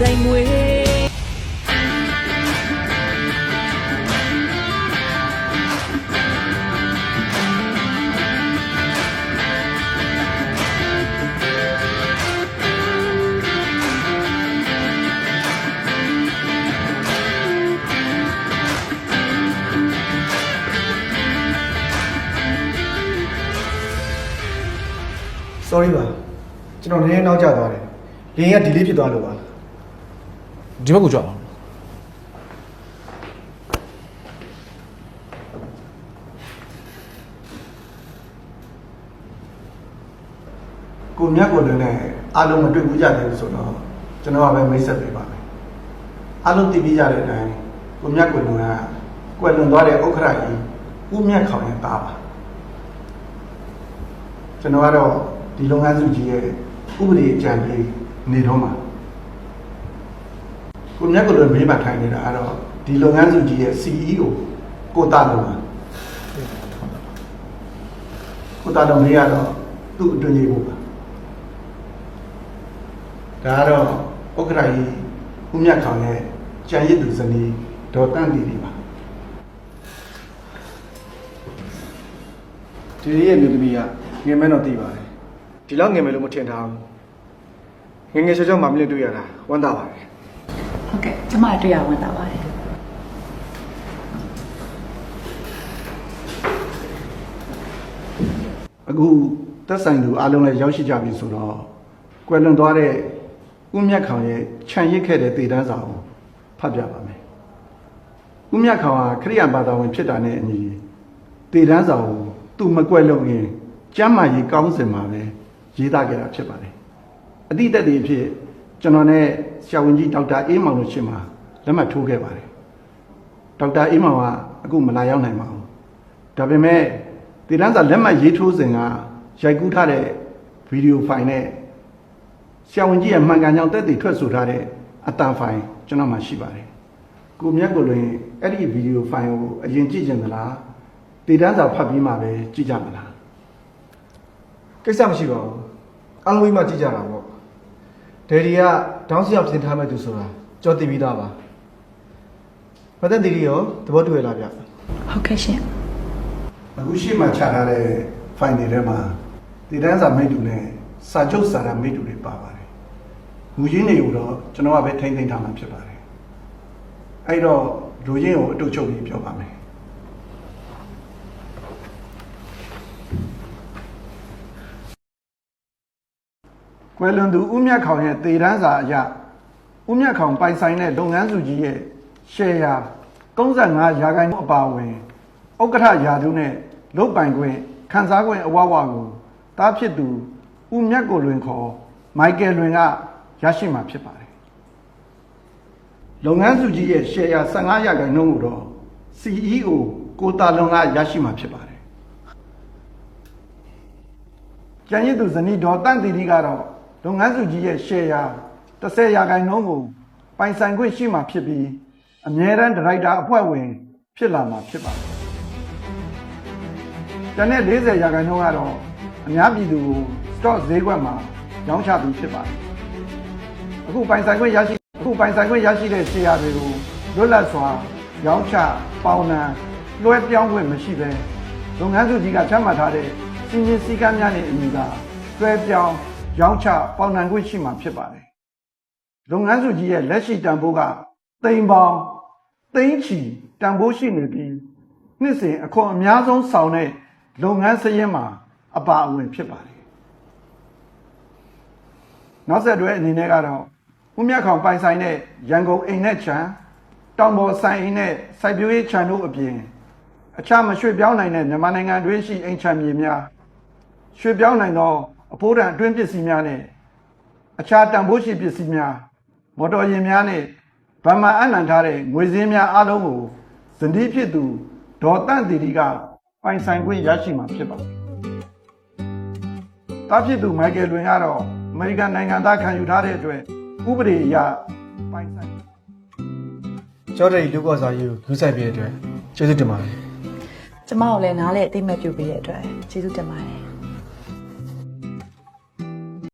တိုင်းငွေ sorry ပါကျွန်တော်နည်းနည်းနောက်ကျသွားတယ်လင်းက delay ဖြစ်သွားလို့ပါ ဒီဘက်ကိုကြွအောင် ကိုမြတ်ကိုလည်းနဲ့အားလုံးမတွေ့ဘူးကြတယ်ဆိုတော့ကျွန်တော်ကပဲမိတ်ဆက်ပေးပါမယ်အားလုံးသိပြီးကြတဲ့အတိုင်းကိုမြတ်ကိုလည်းကကွယ်လွန်သွားတဲ့ဥက္ခရာကြီးဦးမြတ်ခေါင်ရဲ့သားပါကျွန်တော်ကတော့ဒီလုပ်ငန်းစုကြီးရဲ့ဥပဒေအကြံပေးနေတော့မှာကိုမြတ်ကိုလည်းမေးမှထိုင်နေတာအဲ့တော့ဒီလုပ်ငန်းစုကြီးရဲ့ CEO ကိုတာလုံးပါကိုတာလုံးမေးရတော့သူ့အတွင်းကြီးဖို့ပါဒါကတော့ဥက္ကရာကြီးဦးမြတ်ခေါင်ရဲ့ကြံရစ်သူဇနီးဒေါ်တန့်တီတီပါဒီရဲ့လူသမီးကငယ်မဲတော့သိပါတယ်ဒီလောက်ငယ်မဲလို့မထင်ထားဘူးငယ်ချောမမလေးတွေ့ရတာဝမ်းသာပါတယ် ဟုတ်ကဲ့ကျမတွေ့ရဝန်တာပါတယ်အခုသက်ဆိုင်သူအားလုံးလည်းရောက်ရှိကြပြီဆိုတော့ကွယ်လွန်သွားတဲ့ဦးမြတ်ခေါင်ရဲ့ခြံရစ်ခဲ့တဲ့တည်တန်းစာကိုဖတ်ပြပါမယ်ဦးမြတ်ခေါင်ဟာခရိယံဘာသာဝင်ဖြစ်တာနဲ့အညီတည်တန်းစာကိုသူမကွယ်လွန်ခင်ကျမ်းမာရေးကောင်းစင်မှာပဲရေးသားခဲ့တာဖြစ်ပါတယ်အတိတ်သက်တည်အဖြစ်ကျွန်တော်နဲ့ဆရာဝန်ကြီးဒေါက်တာအေးမောင်တို့ရှင်းမှာလက်မှတ်ထိုးခဲ့ပါတယ်ဒေါက်တာအေးမောင်ကအခုမလာရောက်နိုင်ပါဘူးဒါပေမဲ့တည်တန်းစာလက်မှတ်ရေးထိုးစဉ်ကရိုက်ကူးထားတဲ့ဗီဒီယိုဖိုင်နဲ့ဆရာဝန်ကြီးရဲ့မှန်ကန်ကြောင်းသက်သေထွက်ဆိုထားတဲ့အတန်ဖိုင်ကျွန်တော်မှရှိပါတယ်ကိုမြတ်ကိုလွင်အဲ့ဒီဗီဒီယိုဖိုင်ကိုအရင်ကြည့်ကြသလားတည်တန်းစာဖတ်ပြီးမှပဲကြည့်ကြမလားကိစ္စမရှိပါဘူးအားလုံးမှကြည့်ကြတာပေါ့ဒယ်ဒီကတောင်းစရာပြင်ထားမဲ့သူဆိုတာကြော်တည်ပြီးသားပါမသက်တီရီရောသဘောတူရလားဗျ ဟုတ်ကဲ့ရှင် အခုရှိမှချထားတဲ့ဖိုင်တွေထဲမှာတည်တန်းစာမိတ်တူနဲ့စာချုပ်စာတမ်းမိတ်တူတွေပါပါတယ်။လူချင်းတွေကိုတော့ကျွန်တော်ကပဲထိမ့်သိမ်းထားမှာဖြစ်ပါတယ်။အဲ့တော့လူချင်းကိုအတုချုပ်ပြီးပြောပါမယ်။ကွယ်လွန်သူဦးမြတ်ခေါင်ရဲ့တည်တန်းစာအရဦးမြတ်ခေါင်ပိုင်ဆိုင်တဲ့လုပ်ငန်းစုကြီးရဲ့ရှယ်ယာ35%အပါအဝင်ဥက္ကဋ္ဌယာတုနဲ့လုတ်ပိုင်ခွင့်ခန်းစားခွင့်အဝဝကိုတားဖြစ်သူဦးမြတ်ကိုလွင်ခေါ်မိုက်ကယ်လွင်ကရရှိမှာဖြစ်ပါတယ်လုပ်ငန်းစုကြီးရဲ့ရှယ်ယာ15%ကိုတော့ CEO ကိုတာလွန်ကရရှိမှာဖြစ်ပါတယ်ကျန်ရည်သူဇနီးဒေါ်တန့်တီတီကတော့လုပ်ငန်းစုကြီးရဲ့ရှယ်ယာ10%ကိုပိုင်ဆိုင်ခွင့်ရှိမှာဖြစ်ပြီးအမြဲတမ်းဒါရိုက်တာအဖွဲ့ဝင်ဖြစ်လာမှာဖြစ်ပါတယ်ကျန်တဲ့ 40% ကတော့အများပြည်သူကို stock ဈေးကွက်မှာရောင်းချပြီးဖြစ်ပါတယ်အခုပိုင်ဆိုင်ခွင့်ရရှိတဲ့ share တွေကိုလွတ်လပ်စွာရောင်းချပေါင်းနှံလွှဲပြောင်းခွင့်မရှိဘဲလုပ်ငန်းစုကြီးကချမှတ်ထားတဲ့စီမံစည်းကမ်းများနဲ့အညီကလွှဲပြောင်းရောင်းချပေါင်းနှံခွင့်ရှိမှာဖြစ်ပါတယ်လုပ်ငန်းစုကြီးရဲ့လက်ရှိတန်ဖိုးကသိန်းပေါင်းသိန်းချီတန်ဖိုးရှိနေပြီးနှစ်စဉ်အခွန်အများဆုံးဆောင်တဲ့လုပ်ငန်းစရင်းမှာအပါအဝင်ဖြစ်ပါတယ်နောက်ဆက်တွဲအနေနဲ့ကတော့ဦးမြတ်ခေါင်ပိုင်ဆိုင်တဲ့ရန်ကုန်အိမ်နဲ့ခြံတောင်ပေါ်ဆိုင်အိမ်နဲ့စိုက်ပျိုးရေးခြံတို့အပြင်အခြားမရွှေ့ပြောင်းနိုင်တဲ့မြန်မာနိုင်ငံတွင်းရှိအိမ်ခြံမြေများရွှေ့ပြောင်းနိုင်သောအဖိုးတန်အတွင်းပစ္စည်းများနဲ့အခြားတန်ဖိုးရှိပစ္စည်းများမော်တော်ယာဉ်များနဲ့ဗမာအနှံထားတဲ့ငွေစင်းများအားလုံးကိုဇနီးဖြစ်သူဒေါ်တန့်တီတီကပိုင်ဆိုင်ခွင့်ရရှိမှာဖြစ်ပါတယ်။တားဖြစ်သူမိုက်ကယ်လွင်ကတော့အမေရိကန်နိုင်ငံသားခံယူထားတဲ့အတွက်ဥပဒေအရပိုင်ဆိုင်ကျော်တဲ့လူကောစာကြီးကိုယူဆိုင်ပြတဲ့အတွက်ကျေးဇူးတင်ပါတယ် ကျမကိုလည်းနားလဲအသိမဲ့ပြုပေးတဲ့အတွက်ကျေးဇူးတင်ပါတယ်